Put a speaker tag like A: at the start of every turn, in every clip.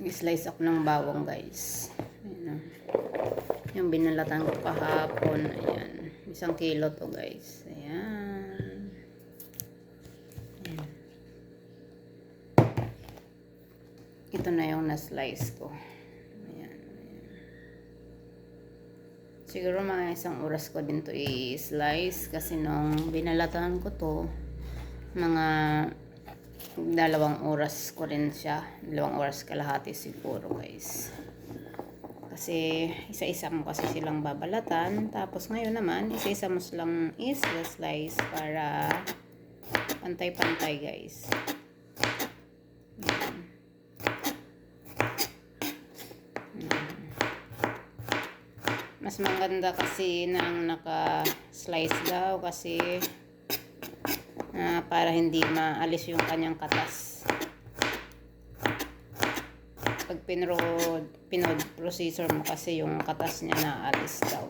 A: I-slice ako ng bawang, guys. Ayan, yung binalatan ko kahapon. Ayan. 1 kilo to, guys. Ayan. Ayan. Ito na yung na-slice ko. Ayan. Siguro mga 1 oras ko din to i-slice kasi nung binalatan ko to, mga 2 oras ko rin siya. 2 oras kalahati siguro, guys. Kasi isa-isa mo kasi silang babalatan. Tapos ngayon naman, isa-isa mo silang is-slice para pantay-pantay, guys. Mas maganda kasi nang naka-slice daw kasi para hindi maalis yung kanyang katas. Pag pinod-processor mo kasi yung katas niya naalis daw.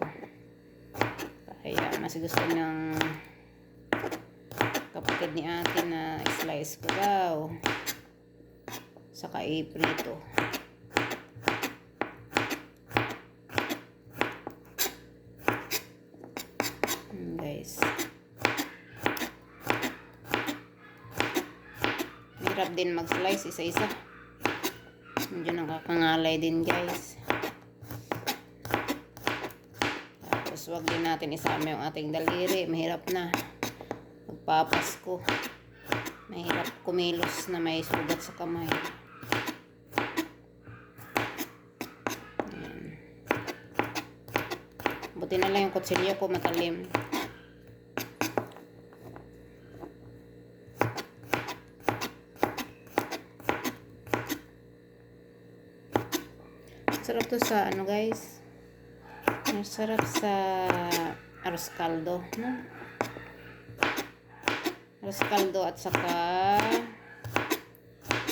A: Kaya mas gusto ng kapatid ni ate na slice ko daw. Saka i-prito. Guys. Hirap din mag-slice isa-isa. Medyo nakakangalay din, guys. Tapos wag din natin isama yung ating daliri. Mahirap na. Pagpapasko. Mahirap kumilos na may sugat sa kamay. Ayan. Buti na lang yung kutsilyo ko matalim. Sarap to sa ano, guys. Sarap sa arroz caldo, no? Arroz caldo at saka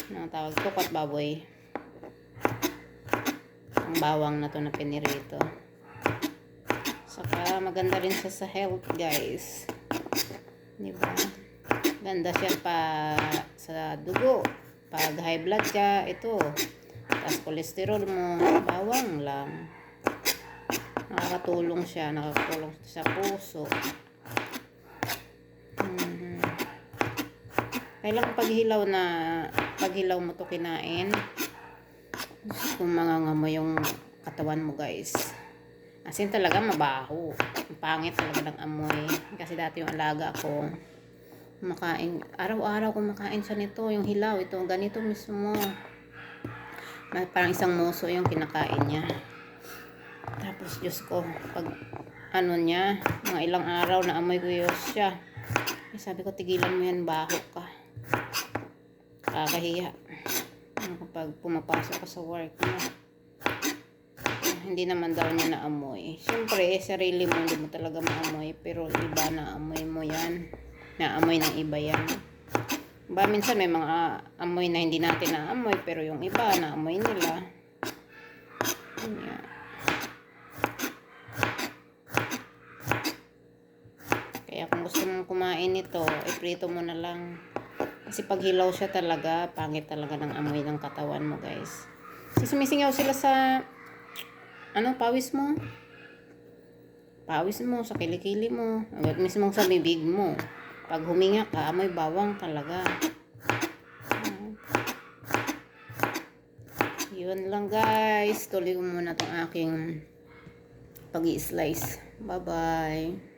A: ano tawag to, kot baboy. Ang bawang na to na pinirito. Saka maganda rin siya sa health, guys. Diba? Ganda siya pa sa dugo. Pag high blood ka, ito. Tapos cholesterol mo, bawang lang. Nakakatulong siya sa puso. Kailangan paghilaw mo to kinain. Kung mangangamoy yung katawan mo, guys. Asin talaga mabaho. Pangit talaga ng amoy. Kasi dati yung alaga ko, kumakain, araw-araw kumakain siya nito, yung hilaw, ito, ganito mismo. Parang isang muso yung kinakain niya. Tapos, Diyos ko, pag ano niya, mga ilang araw na amoy ko siya. Sabi ko, tigilan mo yan, baho ka. Kakahiya. Kapag pumapasok ka sa work mo. Hindi naman daw niya naamoy. Siyempre, sarili mo, hindi mo talaga maamoy. Pero iba naamoy mo yan. Naamoy ng iba yan. Ba, minsan may mga amoy na hindi natin naamoy, pero yung iba naamoy nila. Yeah. Kaya kung gusto mong kumain nito, iprito mo na lang. Kasi pag hilaw siya talaga, pangit talaga ng amoy ng katawan mo, guys. Kasi sumisingaw sila sa pawis mo. Pawis mo, sa kilikili mo. Agad mismo sa bibig mo. Pag huminga ka, amoy bawang talaga. Yun lang, guys. Tuloy ko muna itong aking pag-i-slice. Bye-bye.